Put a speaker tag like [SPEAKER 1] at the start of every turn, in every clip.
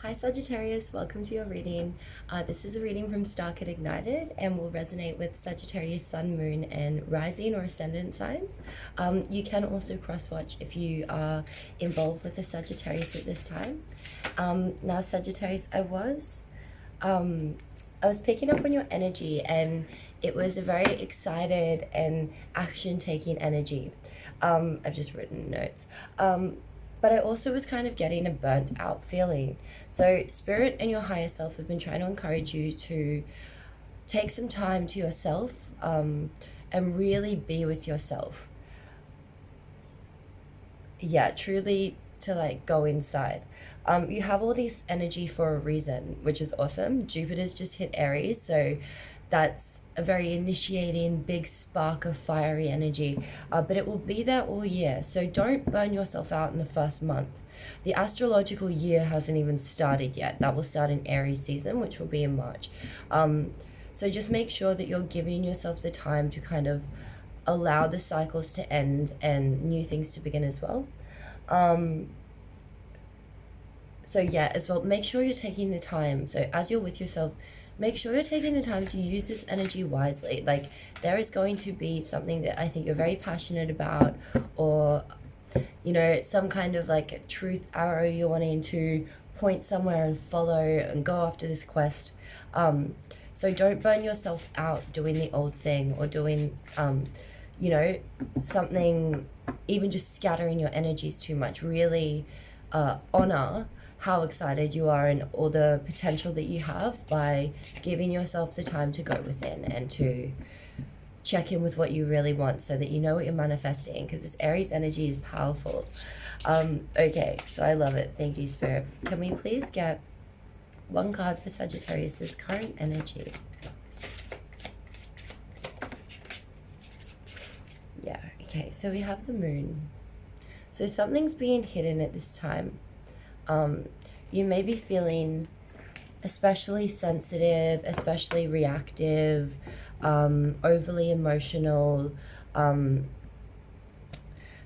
[SPEAKER 1] Hi Sagittarius, welcome to your reading. This is a reading from Starkidignited and will resonate with Sagittarius Sun, Moon, and Rising or Ascendant signs. You can also cross-watch if you are involved with the Sagittarius at this time. Now Sagittarius, I was picking up on your energy, and it was a very excited and action-taking energy. I've just written notes. But I also was kind of getting a burnt out feeling. So Spirit and your higher self have been trying to encourage you to take some time to yourself, and really be with yourself. Yeah, truly to like go inside. You have all this energy for a reason, which is awesome. Jupiter's just hit Aries, so that's a very initiating, big spark of fiery energy, but it will be there all year. So don't burn yourself out in the first month. The astrological year hasn't even started yet. That will start in Aries season, which will be in March. So just make sure that you're giving yourself the time to kind of allow the cycles to end and new things to begin as well. So yeah, as well, make sure you're taking the time. So as you're with yourself, make sure you're taking the time to use this energy wisely. Like, there is going to be something that I think you're very passionate about, or, you know, some kind of like truth arrow you're wanting to point somewhere and follow and go after this quest. So don't burn yourself out doing the old thing, or doing, you know, something, even just scattering your energies too much. Really honor how excited you are and all the potential that you have by giving yourself the time to go within and to check in with what you really want, so that you know what you're manifesting, because this Aries energy is powerful. Okay, so I love it. Thank you, Spirit. Can we please get one card for Sagittarius's current energy? Yeah, okay, so we have the Moon. So something's being hidden at this time. You may be feeling especially sensitive, especially reactive, overly emotional,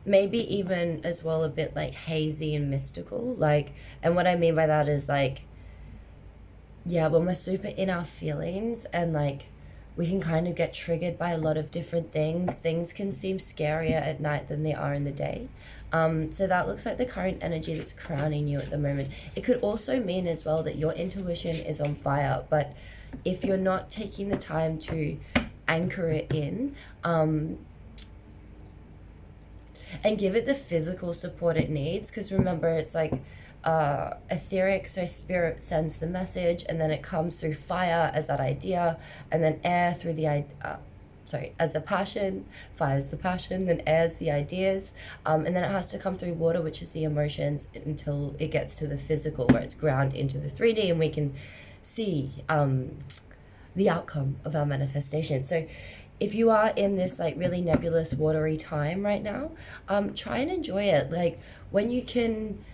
[SPEAKER 1] maybe even as well a bit like hazy and mystical. Like, and what I mean by that is like, yeah, when we're super in our feelings and like we can kind of get triggered by a lot of different things. Things can seem scarier at night than they are in the day. So that looks like the current energy that's crowning you at the moment. It could also mean as well that your intuition is on fire, but if you're not taking the time to anchor it in, and give it the physical support it needs, because remember, it's like etheric, so spirit sends the message, and then it comes through fire as that idea, and then air through the as the passion. Fire's the passion, then air's the ideas, and then it has to come through water, which is the emotions, until it gets to the physical, where it's ground into the 3D and we can see the outcome of our manifestation. So if you are in this like really nebulous, watery time right now, try and enjoy it. Like, when you can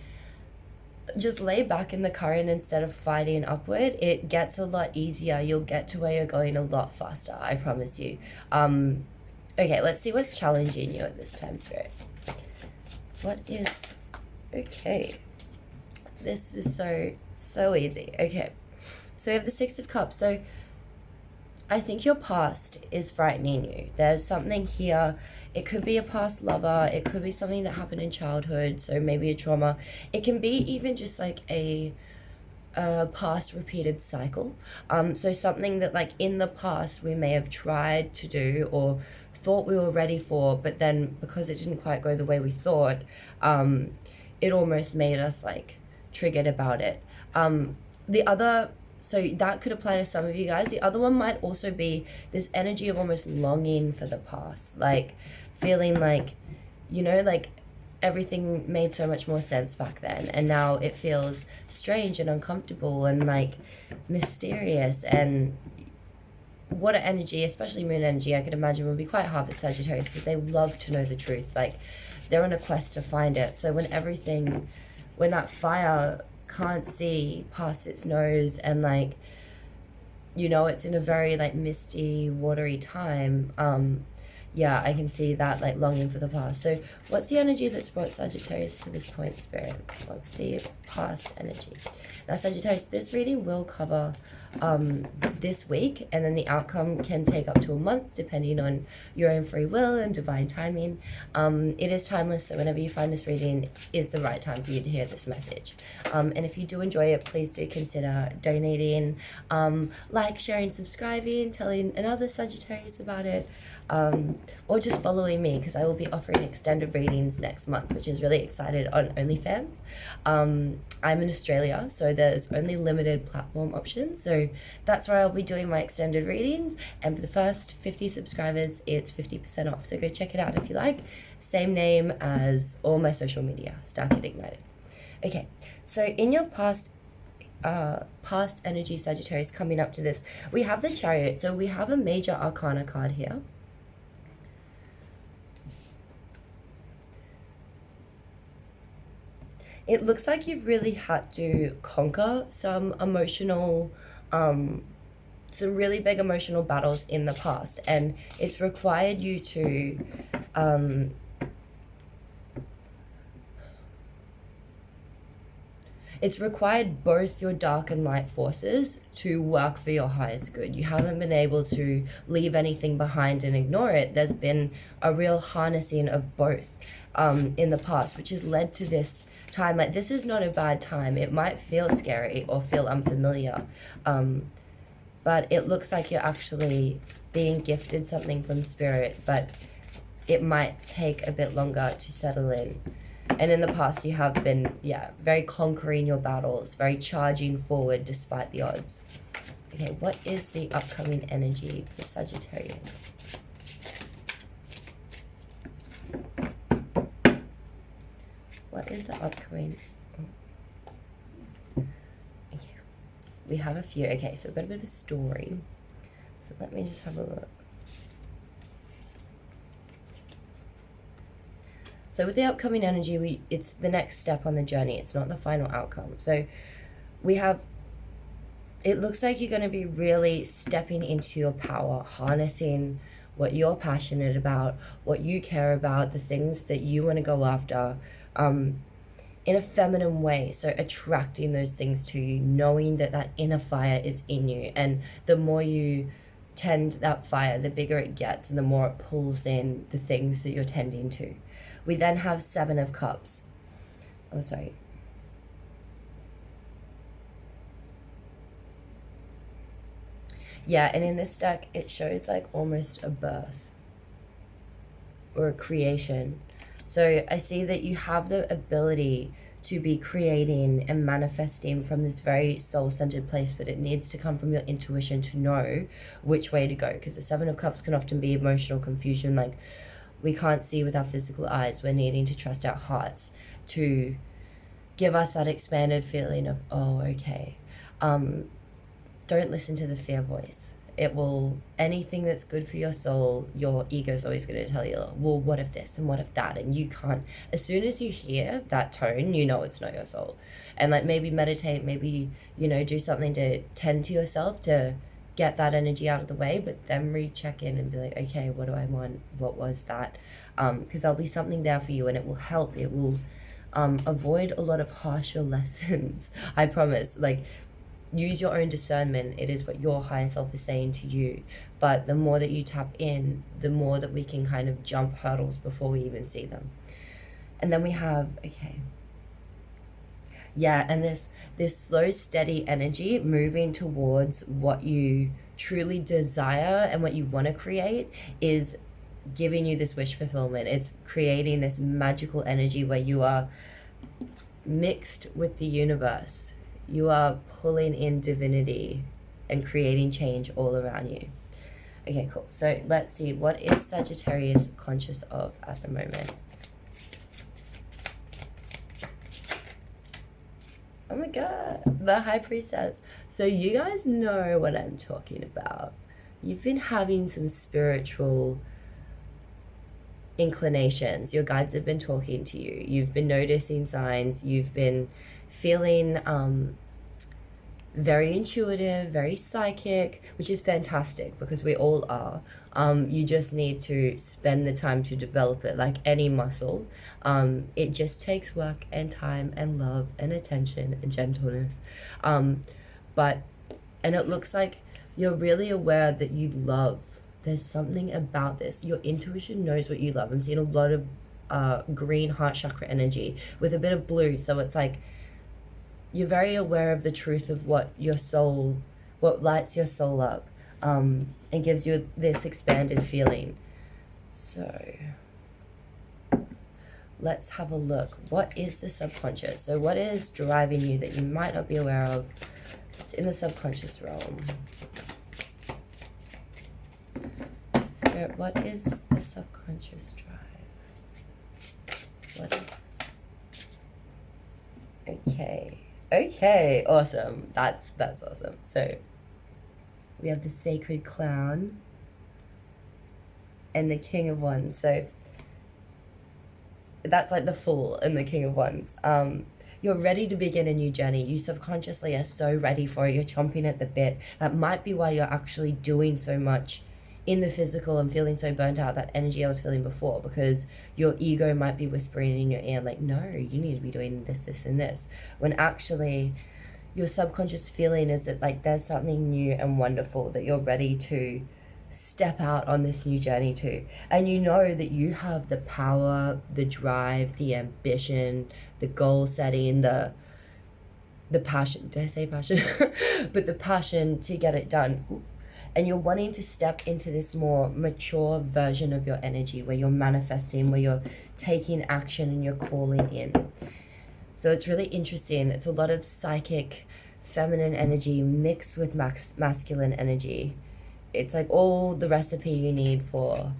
[SPEAKER 1] just lay back in the current instead of fighting upward, it gets a lot easier. You'll get to where you're going a lot faster, I promise you. Okay, let's see what's challenging you at this time, Spirit. What is... Okay. This is so easy. Okay. So we have the Six of Cups. So I think your past is frightening you. There's something here. It could be a past lover. It could be something that happened in childhood, so maybe a trauma. It can be even just like a past repeated cycle. So something that like in the past we may have tried to do or thought we were ready for, but then because it didn't quite go the way we thought, it almost made us like triggered about it. The other... So that could apply to some of you guys. The other one might also be this energy of almost longing for the past, like feeling like, you know, like everything made so much more sense back then, and now it feels strange and uncomfortable and like mysterious. And water energy, especially moon energy, I could imagine would be quite hard for Sagittarius, because they love to know the truth. Like, they're on a quest to find it. So when that fire can't see past its nose, and like, you know, it's in a very like misty, watery time, Yeah, I can see that, like, longing for the past. So what's the energy that's brought Sagittarius to this point, Spirit? What's the past energy? Now, Sagittarius, this reading will cover this week, and then the outcome can take up to a month, depending on your own free will and divine timing. It is timeless, so whenever you find this reading is the right time for you to hear this message. And if you do enjoy it, please do consider donating, like, sharing, subscribing, telling another Sagittarius about it, or just following me, because I will be offering extended readings next month, which is really excited, on OnlyFans. I'm in Australia, so there's only limited platform options, so that's where I'll be doing my extended readings, and for the first 50 subscribers it's 50% off, so go check it out if you like. Same name as all my social media, Starkidignited. Okay, so in your past energy, Sagittarius, coming up to this, we have the Chariot. So we have a major arcana card here. It looks like you've really had to conquer some emotional, some really big emotional battles in the past, and it's required you to, it's required both your dark and light forces to work for your highest good. You haven't been able to leave anything behind and ignore it. There's been a real harnessing of both in the past, which has led to this time. Like, this is not a bad time. It might feel scary or feel unfamiliar, but it looks like you're actually being gifted something from Spirit, but it might take a bit longer to settle in. And in the past you have been, yeah, very conquering your battles, very charging forward despite the odds. Okay, what is the upcoming energy for Sagittarius? What is the upcoming? Okay, we have a few. Okay, so we've got a bit of a story. So let me just have a look. So with the upcoming energy, it's the next step on the journey. It's not the final outcome. So we have, it looks like you're going to be really stepping into your power, harnessing what you're passionate about, what you care about, the things that you want to go after, in a feminine way. So attracting those things to you, knowing that that inner fire is in you. And the more you tend that fire, the bigger it gets, and the more it pulls in the things that you're tending to. We then have Seven of Cups. Oh, sorry. Yeah, and in this deck, it shows like almost a birth or a creation. So I see that you have the ability to be creating and manifesting from this very soul-centered place, but it needs to come from your intuition to know which way to go, because the Seven of Cups can often be emotional confusion, like we can't see with our physical eyes. We're needing to trust our hearts to give us that expanded feeling of, oh, okay. Don't listen to the fear voice. It will, anything that's good for your soul, your ego is always going to tell you, well, what if this and what if that? And you can't, as soon as you hear that tone, you know it's not your soul. And like, maybe meditate, maybe, you know, do something to tend to yourself to get that energy out of the way, but then recheck in and be like, okay, what do I want? What was that? Because there'll be something there for you, and it will help. It will avoid a lot of harsher lessons. I promise. Like, use your own discernment. It is what your higher self is saying to you. But the more that you tap in, the more that we can kind of jump hurdles before we even see them. And then we have, okay, yeah, and this slow, steady energy moving towards what you truly desire and what you want to create is giving you this wish fulfillment. It's creating this magical energy where you are mixed with the universe. You are pulling in divinity and creating change all around you. Okay, cool. So let's see, what is Sagittarius conscious of at the moment? Oh my god, the High Priestess. So you guys know what I'm talking about. You've been having some spiritual inclinations. Your guides have been talking to you. You've been noticing signs. You've been feeling very intuitive, very psychic, which is fantastic because we all are. You just need to spend the time to develop it like any muscle. It just takes work and time and love and attention and gentleness. But, and it looks like you're really aware that you love. There's something about this. Your intuition knows what you love. I'm seeing a lot of green heart chakra energy with a bit of blue. So it's like, you're very aware of the truth of what lights your soul up, and gives you this expanded feeling. So let's have a look. What is the subconscious? So what is driving you that you might not be aware of? It's in the subconscious realm. Spirit, what is the subconscious drive? What is... Okay, awesome. That's awesome. So we have the Sacred Clown and the King of Wands. So that's like the Fool and the King of Wands. You're ready to begin a new journey. You subconsciously are so ready for it. You're chomping at the bit. That might be why you're actually doing so much in the physical and feeling so burnt out, that energy I was feeling before, because your ego might be whispering in your ear like, no, you need to be doing this, this, and this, when actually your subconscious feeling is that like there's something new and wonderful that you're ready to step out on this new journey to. And you know that you have the power, the drive, the ambition, the goal setting, the passion. Did I say passion? But the passion to get it done. And you're wanting to step into this more mature version of your energy where you're manifesting, where you're taking action and you're calling in. So it's really interesting. It's a lot of psychic, feminine energy mixed with masculine energy. It's like all the recipe you need for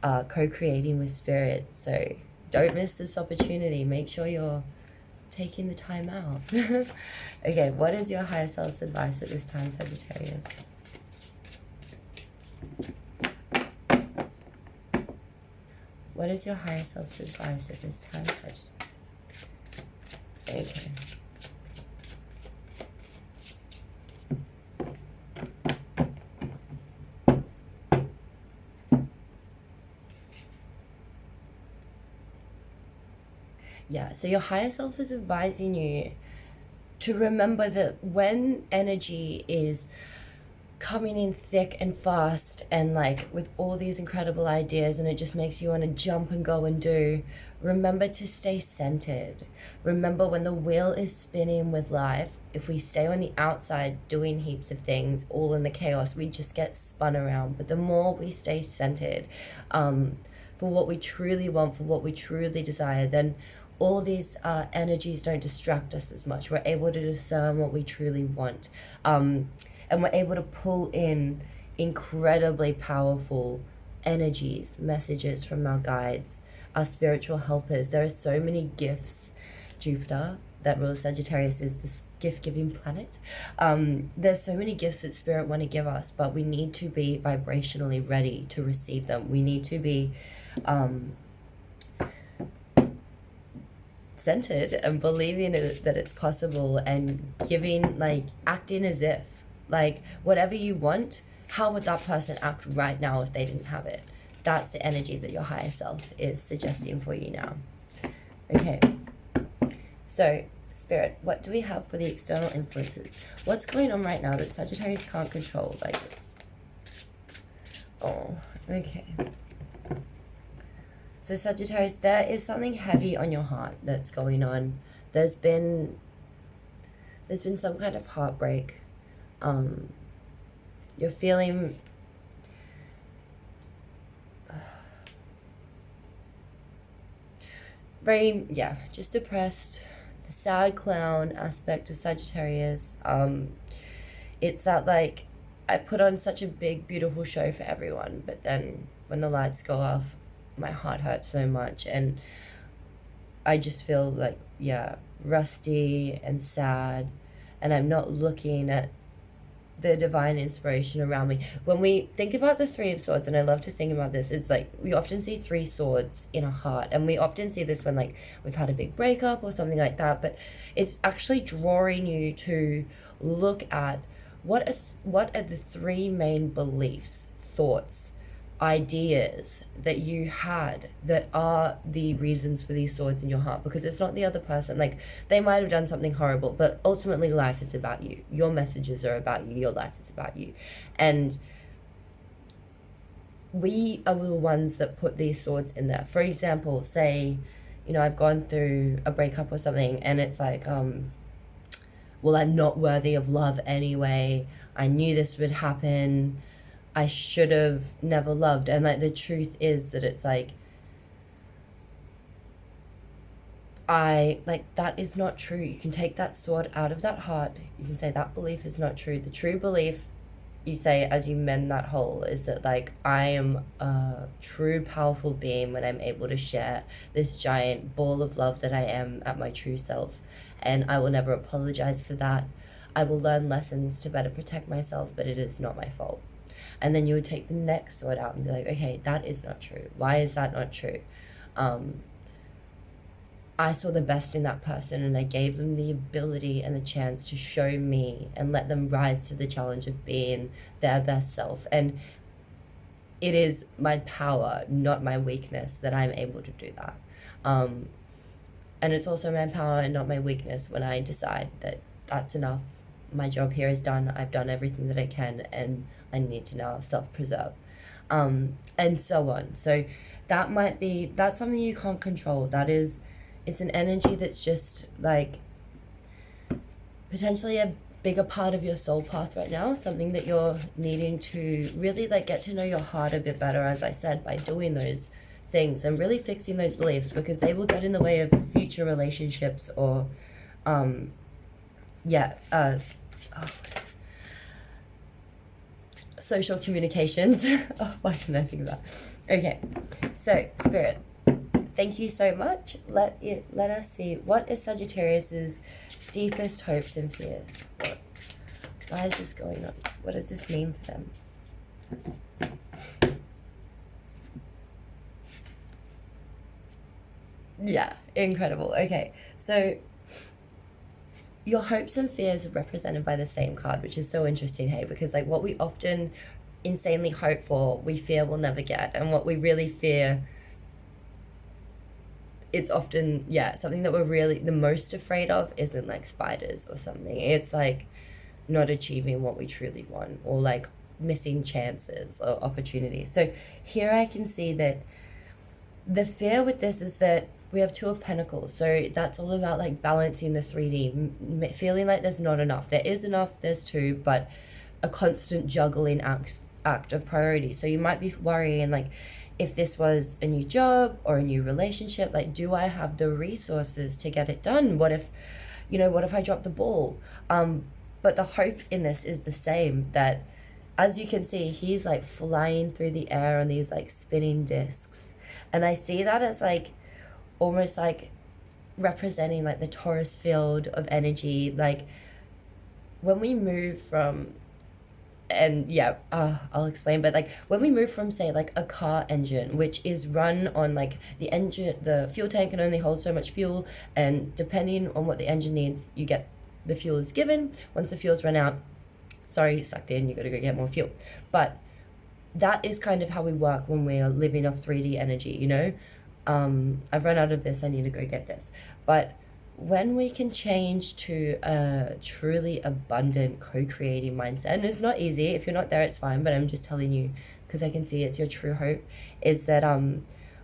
[SPEAKER 1] co-creating with spirit. So don't miss this opportunity. Make sure you're taking the time out. Okay, what is your higher self's advice at this time, Sagittarius? What is your higher self's advice at this time, Sagittarius? Okay. Yeah, so your higher self is advising you to remember that when energy is coming in thick and fast and like with all these incredible ideas and it just makes you want to jump and go and do, remember to stay centered. Remember, when the wheel is spinning with life, if we stay on the outside doing heaps of things all in the chaos, we just get spun around. But the more we stay centered for what we truly want, for what we truly desire, then all these energies don't distract us as much. We're able to discern what we truly want. And we're able to pull in incredibly powerful energies, messages from our guides, our spiritual helpers. There are so many gifts. Jupiter, that rules Sagittarius, is this gift-giving planet. There's so many gifts that Spirit want to give us, but we need to be vibrationally ready to receive them. We need to be centered and believing that it's possible, and giving, like, acting as if, like, whatever you want, how would that person act right now if they didn't have it? That's the energy that your higher self is suggesting for you now. Okay, so Spirit, what do we have for the external influences? What's going on right now that Sagittarius can't control? Like, oh, okay. So Sagittarius, there is something heavy on your heart that's going on. There's been some kind of heartbreak. You're feeling very, just depressed. The sad clown aspect of Sagittarius. It's that, like, I put on such a big, beautiful show for everyone, but then when the lights go off, my heart hurts so much, and I just feel like, rusty and sad, and I'm not looking at the divine inspiration around me. When we think about the Three of Swords, and I love to think about this, it's like we often see three swords in a heart, and we often see this when like we've had a big breakup or something like that, but it's actually drawing you to look at what are the three main beliefs, thoughts, ideas that you had that are the reasons for these swords in your heart, because it's not the other person. Like, they might have done something horrible, but ultimately life is about you. Your messages are about you. Your life is about you. And we are the ones that put these swords in there. For example, say, you know, I've gone through a breakup or something, and it's like, well, I'm not worthy of love anyway. I knew this would happen. I should have never loved. And like the truth is that it's like, that is not true. You can take that sword out of that heart. You can say that belief is not true. The true belief, you say as you mend that hole, is that like, I am a true powerful being when I'm able to share this giant ball of love that I am at my true self. And I will never apologize for that. I will learn lessons to better protect myself, but it is not my fault. And then you would take the next sword out and be like, okay, that is not true. Why is that not true? I saw the best in that person, and I gave them the ability and the chance to show me and let them rise to the challenge of being their best self. And it is my power, not my weakness, that I'm able to do that. And it's also my power and not my weakness when I decide that that's enough. My job here is done. I've done everything that I can, and I need to now self-preserve, and so on. So that's something you can't control. It's an energy that's just like potentially a bigger part of your soul path right now, something that you're needing to really like get to know your heart a bit better, as I said, by doing those things and really fixing those beliefs, because they will get in the way of future relationships or social communications. Oh, why didn't I think of that? Okay, so Spirit, thank you so much. Let us see, what is Sagittarius's deepest hopes and fears? Why is this going on? What does this mean for them? Yeah, incredible. Okay, so your hopes and fears are represented by the same card, which is so interesting, hey, because like what we often insanely hope for, we fear we'll never get, and what we really fear, it's often, something that we're really the most afraid of isn't like spiders or something. It's like not achieving what we truly want, or like missing chances or opportunities. So here I can see that the fear with this is that we have Two of Pentacles. So that's all about like balancing the 3D, feeling like there's not enough. There is enough, there's two, but a constant juggling act of priority. So you might be worrying like, if this was a new job or a new relationship, like, do I have the resources to get it done? What if I drop the ball? But the hope in this is the same, that as you can see, he's like flying through the air on these like spinning discs. And I see that as like almost like representing like the Taurus field of energy. Like when we move from, and I'll explain, but like when we move from, say, like a car engine, which is run on like the engine, the fuel tank can only hold so much fuel, and depending on what the engine needs, you get, the fuel is given. Once the fuel's run out, sorry, sucked in, you got to go get more fuel. But that is kind of how we work when we are living off 3D energy, you know? I've run out of this, I need to go get this. But when we can change to a truly abundant co-creating mindset, and it's not easy, if you're not there it's fine, but I'm just telling you because I can see it's your true hope, is that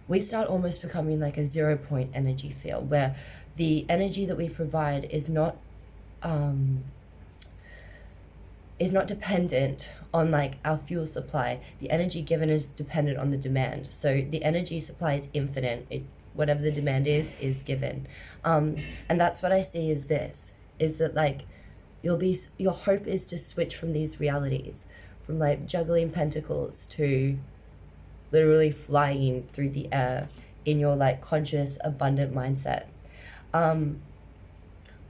[SPEAKER 1] we start almost becoming like a 0 point energy field, where the energy that we provide is not dependent on like our fuel supply. The energy given is dependent on the demand. So the energy supply is infinite. Whatever the demand is given. And that's what I see is this, is that like your hope is to switch from these realities, from like juggling pentacles to literally flying through the air in your like conscious abundant mindset.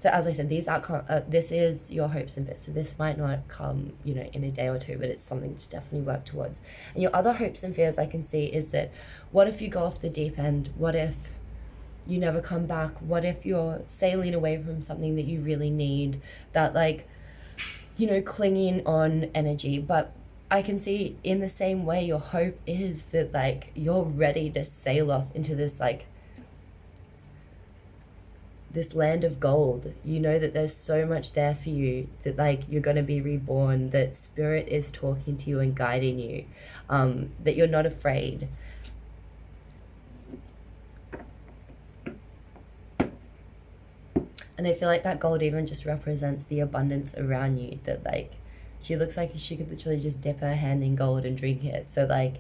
[SPEAKER 1] So as I said, these outcome, this is your hopes and fears. So this might not come, you know, in a day or two, but it's something to definitely work towards. And your other hopes and fears I can see is that, what if you go off the deep end? What if you never come back? What if you're sailing away from something that you really need? That, like, you know, clinging on energy. But I can see in the same way, your hope is that, like, you're ready to sail off into this, like, this land of gold. You know that there's so much there for you, that, like, you're going to be reborn, that spirit is talking to you and guiding you, that you're not afraid. And I feel like that gold even just represents the abundance around you, that, like, she looks like she could literally just dip her hand in gold and drink it. So, like,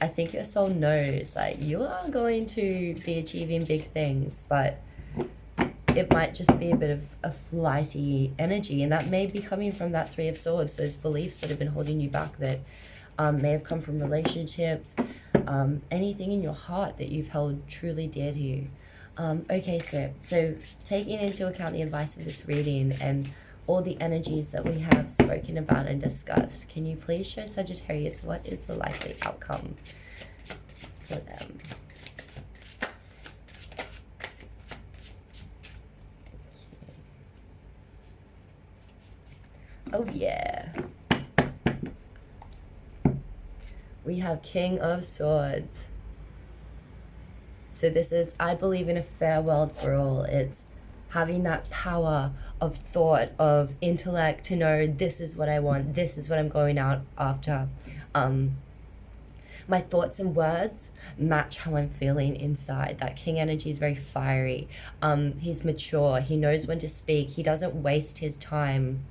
[SPEAKER 1] I think your soul knows, like, you are going to be achieving big things, but it might just be a bit of a flighty energy. And that may be coming from that Three of Swords, those beliefs that have been holding you back, that may have come from relationships, anything in your heart that you've held truly dear to you. Okay, Spirit, so taking into account the advice of this reading and all the energies that we have spoken about and discussed, can you please show Sagittarius what is the likely outcome for them? Oh yeah. We have King of Swords. So this is, I believe in a fair world for all. It's having that power of thought, of intellect, to know this is what I want, this is what I'm going out after. My thoughts and words match how I'm feeling inside. That king energy is very fiery. He's mature. He knows when to speak. He doesn't waste his time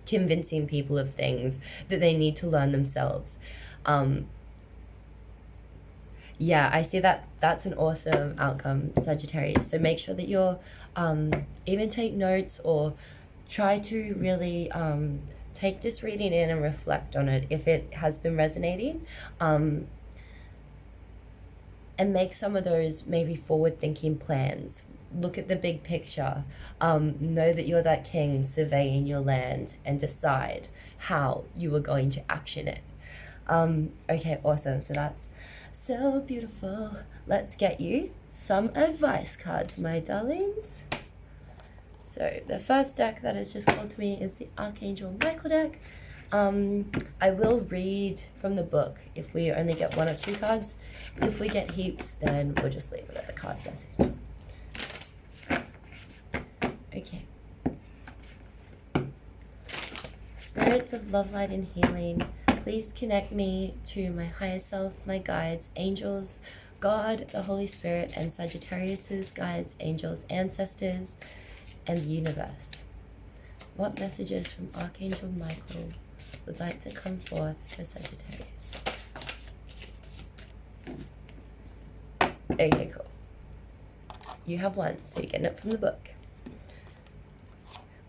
[SPEAKER 1] convincing people of things that they need to learn themselves. Yeah, I see that that's an awesome outcome, Sagittarius. So make sure that you're, even take notes or try to really take this reading in and reflect on it if it has been resonating, and make some of those maybe forward-thinking plans. Look at the big picture. Know that you're that king surveying your land, and decide how you are going to action it. Okay, awesome. So that's so beautiful. Let's get you some advice cards, my darlings. So the first deck that has just called to me is the Archangel Michael deck. I will read from the book if we only get 1 or 2 cards. If we get heaps, then we'll just leave it at the card message. Okay. Spirits of love, light, and healing, please connect me to my higher self, my guides, angels, God, the Holy Spirit, and Sagittarius's guides, angels, ancestors, and the universe. What messages from Archangel Michael would like to come forth for Sagittarius? Okay, cool. You have 1, so you're getting it from the book.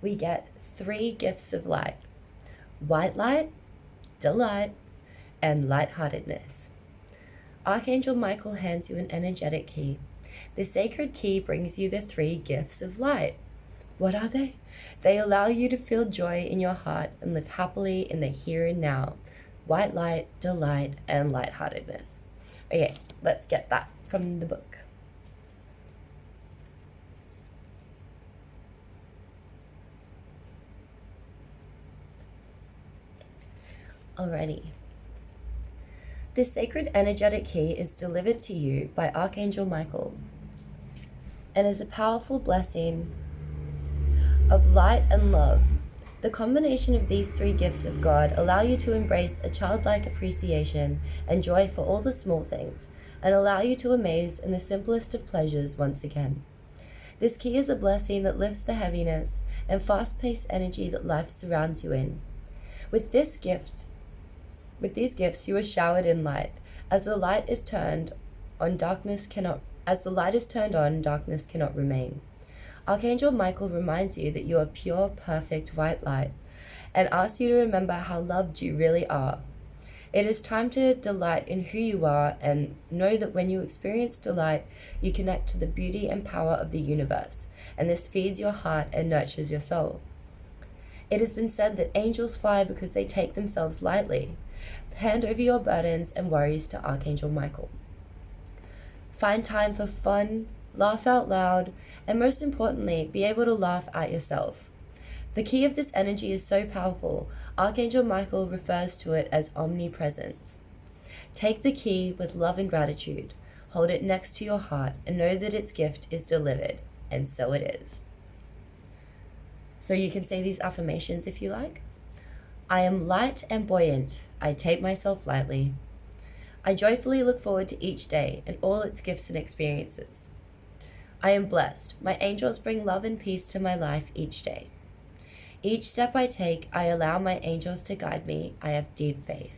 [SPEAKER 1] We get 3 gifts of light: white light, delight, and lightheartedness. Archangel Michael hands you an energetic key. The sacred key brings you the 3 gifts of light. What are they? They allow you to feel joy in your heart and live happily in the here and now. White light, delight, and lightheartedness. Okay, let's get that from the book. Alrighty. This sacred energetic key is delivered to you by Archangel Michael and is a powerful blessing of light and love. The combination of these 3 gifts of God allow you to embrace a childlike appreciation and joy for all the small things, and allow you to amaze in the simplest of pleasures once again. This key is a blessing that lifts the heaviness and fast-paced energy that life surrounds you in. With these gifts, you are showered in light. As the light is turned on, darkness cannot remain. Archangel Michael reminds you that you are pure, perfect white light, and asks you to remember how loved you really are. It is time to delight in who you are and know that when you experience delight, you connect to the beauty and power of the universe, and this feeds your heart and nurtures your soul. It has been said that angels fly because they take themselves lightly. Hand over your burdens and worries to Archangel Michael. Find time for fun, laugh out loud, and most importantly, be able to laugh at yourself. The key of this energy is so powerful, Archangel Michael refers to it as omnipresence. Take the key with love and gratitude, hold it next to your heart, and know that its gift is delivered, and so it is. So you can say these affirmations if you like. I am light and buoyant. I take myself lightly. I joyfully look forward to each day and all its gifts and experiences. I am blessed. My angels bring love and peace to my life each day. Each step I take, I allow my angels to guide me. I have deep faith.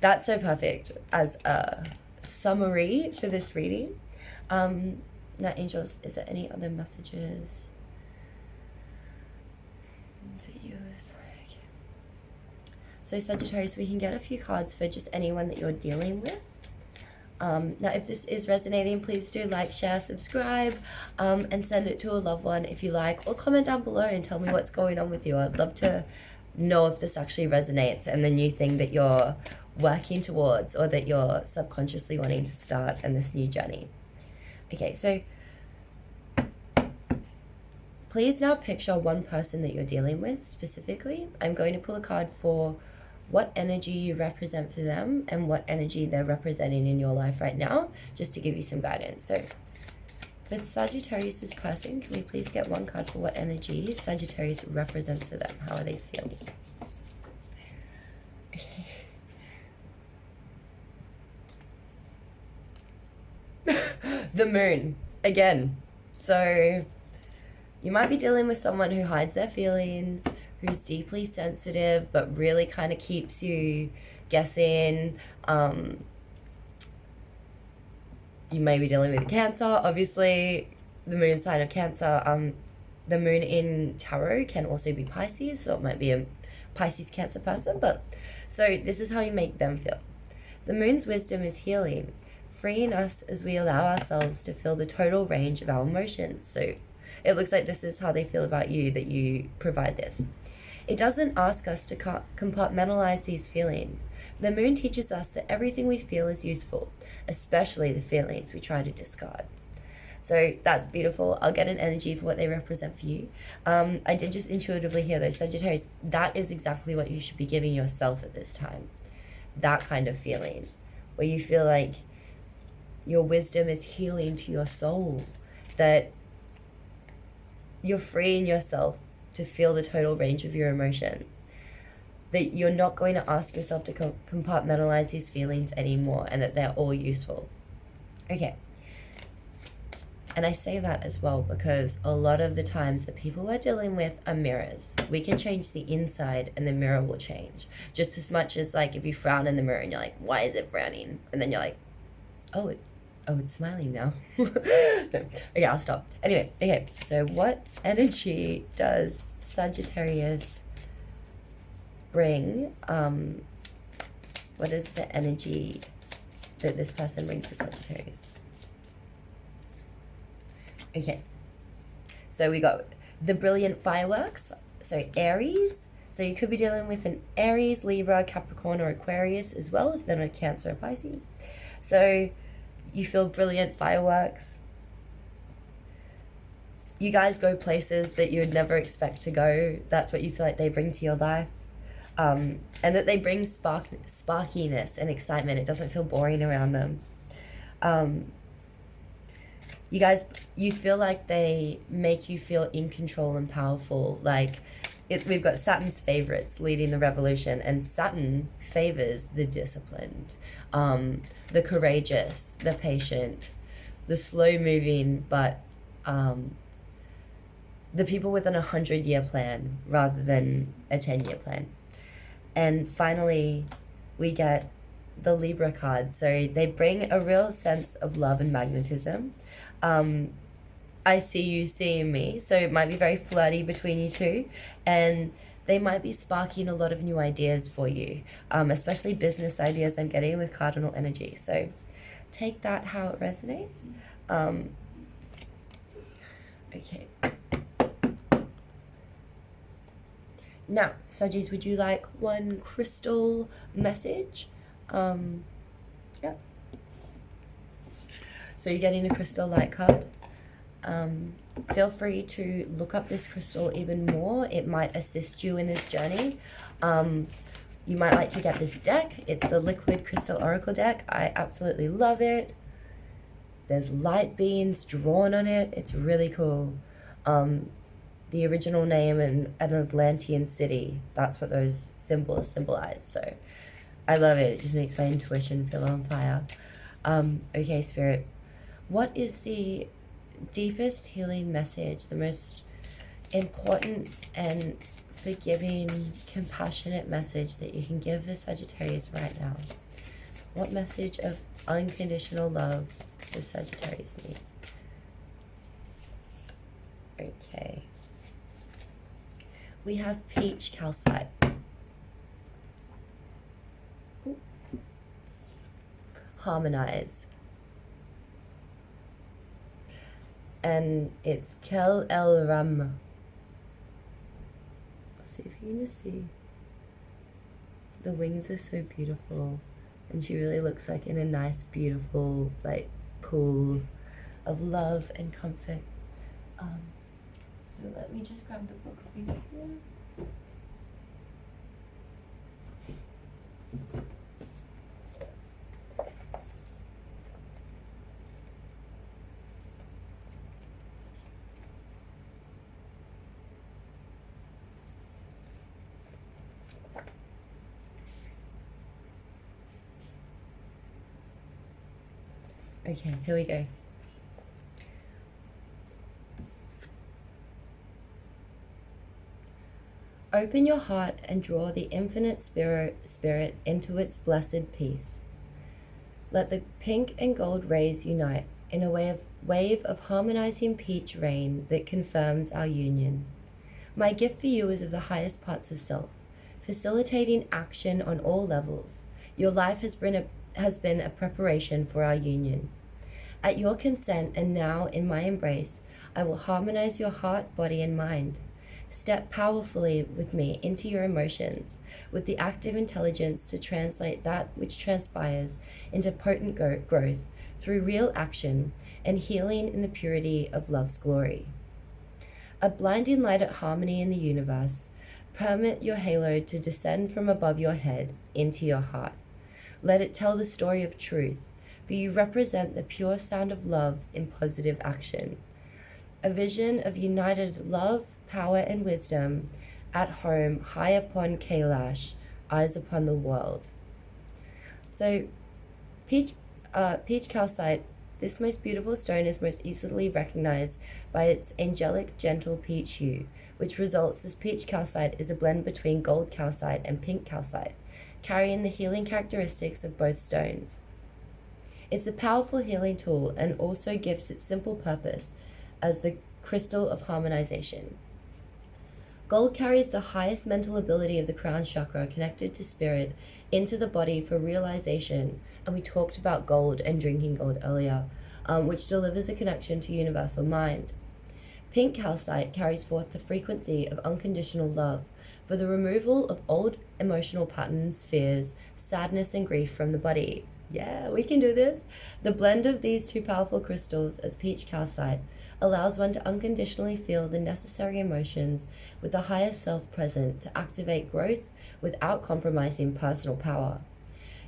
[SPEAKER 1] That's so perfect as a summary for this reading. Now, angels, is there any other messages for you? Okay. So, Sagittarius, we can get a few cards for just anyone that you're dealing with. Now, if this is resonating, please do like, share, subscribe, and send it to a loved one if you like, or comment down below and tell me what's going on with you. I'd love to know if this actually resonates and the new thing that you're working towards or that you're subconsciously wanting to start in this new journey. Okay, so please now picture one person that you're dealing with specifically. I'm going to pull a card for what energy you represent for them and what energy they're representing in your life right now, just to give you some guidance. So for Sagittarius' person, can we please get one card for what energy Sagittarius represents for them? How are they feeling? The moon, again. So you might be dealing with someone who hides their feelings, who's deeply sensitive, but really kind of keeps you guessing. You may be dealing with a Cancer, obviously, the moon sign of Cancer. The moon in tarot can also be Pisces, so it might be a Pisces Cancer person. But so this is how you make them feel. The moon's wisdom is healing, freeing us as we allow ourselves to feel the total range of our emotions. So it looks like this is how they feel about you, that you provide this. It doesn't ask us to compartmentalize these feelings. The moon teaches us that everything we feel is useful, especially the feelings we try to discard. So that's beautiful. I'll get an energy for what they represent for you. I did just intuitively hear those Sagittarius. That is exactly what you should be giving yourself at this time. That kind of feeling where you feel like your wisdom is healing to your soul, that you're freeing yourself to feel the total range of your emotions, that you're not going to ask yourself to compartmentalize these feelings anymore, and that they're all useful. Okay. And I say that as well because a lot of the times the people we're dealing with are mirrors. We can change the inside and the mirror will change. Just as much as like if you frown in the mirror and you're like, why is it frowning? And then you're like, oh, it's smiling now. No. Okay, I'll stop. Anyway, okay, so what energy does Sagittarius bring? What is the energy that this person brings to Sagittarius? Okay, so we got the brilliant fireworks, so Aries. So you could be dealing with an Aries, Libra, Capricorn, or Aquarius as well, if they're not Cancer or Pisces. So you feel brilliant fireworks. You guys go places that you would never expect to go. That's what you feel like they bring to your life. And that they bring sparkiness and excitement. It doesn't feel boring around them. You guys, you feel like they make you feel in control and powerful. Like, we've got Saturn's favorites leading the revolution, and Saturn favors the disciplined, the courageous, the patient, the slow-moving, but the people with an 100-year plan rather than a 10-year plan. And finally, we get the Libra card. So they bring a real sense of love and magnetism. I see you seeing me, so it might be very flirty between you two, and they might be sparking a lot of new ideas for you, especially business ideas I'm getting with cardinal energy. So take that how it resonates. Okay. Now, Sagis, would you like one crystal message? Yeah. So you're getting a crystal light card. Feel free to look up this crystal even more. It might assist you in this journey. You might like to get this deck. It's the Liquid Crystal Oracle deck. I absolutely love it. There's light beams drawn on it. It's really cool. The original name in an Atlantean city. That's what those symbols symbolize. So I love it. It just makes my intuition feel on fire. Okay, Spirit. What is the deepest healing message, the most important and forgiving, compassionate message that you can give the Sagittarius right now? What message of unconditional love does Sagittarius need? Okay. We have peach calcite. Ooh. Harmonize. And it's Kel El Ram. I'll see if you can just see. The wings are so beautiful. And she really looks like in a nice, beautiful, like, pool of love and comfort. So let me just grab the book for you here. Okay, here we go. Open your heart and draw the infinite spirit into its blessed peace. Let the pink and gold rays unite in a wave of harmonizing peach rain that confirms our union. My gift for you is of the highest parts of self, facilitating action on all levels. Your life has been a preparation for our union. At your consent and now in my embrace, I will harmonize your heart, body, and mind. Step powerfully with me into your emotions, with the active intelligence to translate that which transpires into potent growth through real action and healing in the purity of love's glory. A blinding light at harmony in the universe, permit your halo to descend from above your head into your heart. Let it tell the story of truth, for you represent the pure sound of love in positive action. A vision of united love, power, and wisdom at home, high upon Kailash, eyes upon the world. So, peach calcite, this most beautiful stone is most easily recognized by its angelic, gentle peach hue, which results as peach calcite is a blend between gold calcite and pink calcite, carrying the healing characteristics of both stones. It's a powerful healing tool and also gives its simple purpose as the crystal of harmonization. Gold carries the highest mental ability of the crown chakra connected to spirit into the body for realization, and we talked about gold and drinking gold earlier, which delivers a connection to universal mind. Pink calcite carries forth the frequency of unconditional love for the removal of old emotional patterns, fears, sadness, and grief from the body. Yeah, we can do this. The blend of these two powerful crystals as peach calcite allows one to unconditionally feel the necessary emotions with the higher self present to activate growth without compromising personal power.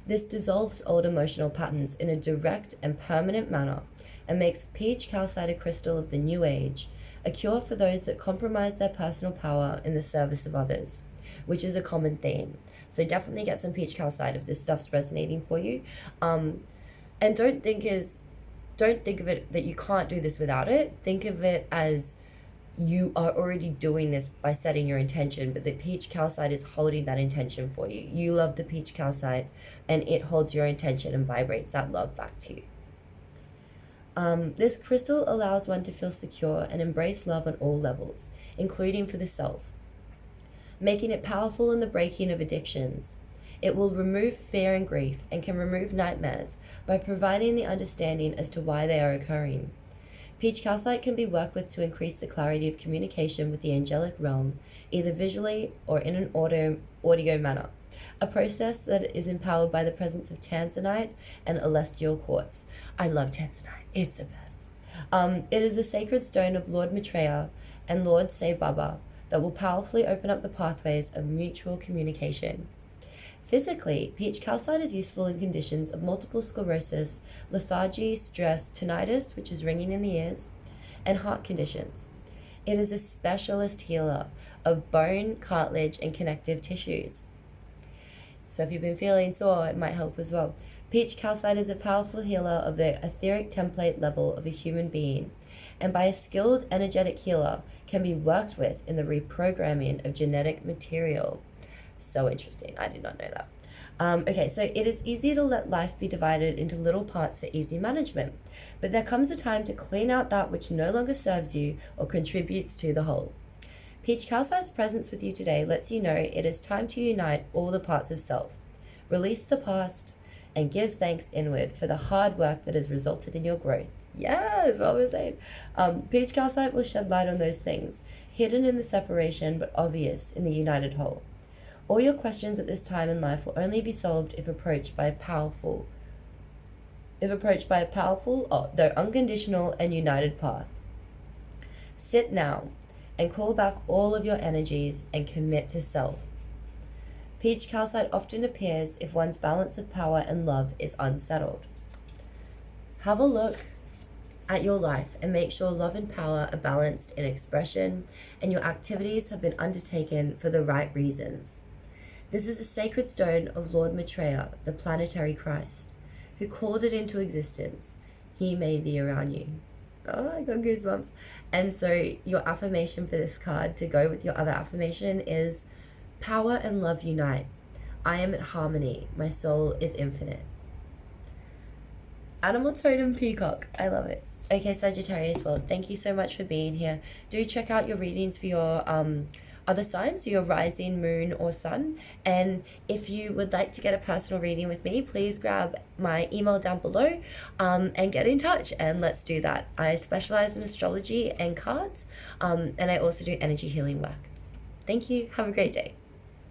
[SPEAKER 1] This dissolves old emotional patterns in a direct and permanent manner and makes peach calcite a crystal of the new age, a cure for those that compromise their personal power in the service of others, which is a common theme. So definitely get some peach calcite if this stuff's resonating for you. And don't think of it that you can't do this without it. Think of it as you are already doing this by setting your intention, but the peach calcite is holding that intention for you. You love the peach calcite and it holds your intention and vibrates that love back to you. This crystal allows one to feel secure and embrace love on all levels, including for the self. making it powerful in the breaking of addictions. It will remove fear and grief and can remove nightmares by providing the understanding as to why they are occurring. Peach calcite can be worked with to increase the clarity of communication with the angelic realm, either visually or in an audio manner, a process that is empowered by the presence of tanzanite and celestial quartz. I love tanzanite. It's the best. It is a sacred stone of Lord Maitreya and Lord Sai Baba that will powerfully open up the pathways of mutual communication. Physically, peach calcite is useful in conditions of multiple sclerosis, lethargy, stress, tinnitus, which is ringing in the ears, and heart conditions. It is a specialist healer of bone, cartilage, and connective tissues. So if you've been feeling sore, it might help as well. Peach calcite is a powerful healer of the etheric template level of a human being, and by a skilled energetic healer can be worked with in the reprogramming of genetic material. So interesting. I did not know that. Okay, so it is easy to let life be divided into little parts for easy management, but there comes a time to clean out that which no longer serves you or contributes to the whole. Peach calcite's presence with you today lets you know it is time to unite all the parts of self, release the past, and give thanks inward for the hard work that has resulted in your growth. Yeah, that's what we're saying. Peach calcite will shed light on those things, hidden in the separation but obvious in the united whole. All your questions at this time in life will only be solved if approached by a powerful, though unconditional and united path. Sit now and call back all of your energies and commit to self. Peach calcite often appears if one's balance of power and love is unsettled. Have a look at your life and make sure love and power are balanced in expression and your activities have been undertaken for the right reasons. This is a sacred stone of Lord Maitreya, the planetary Christ, who called it into existence. He may be around you. Oh, I got goosebumps. And so your affirmation for this card to go with your other affirmation is power and love unite. I am at harmony. My soul is infinite. Animal totem peacock. I love it. Okay, Sagittarius, well, thank you so much for being here. Do check out your readings for your other signs, so your rising, moon, or sun. And if you would like to get a personal reading with me, please grab my email down below and get in touch, and let's do that. I specialize in astrology and cards, and I also do energy healing work. Thank you. Have a great day.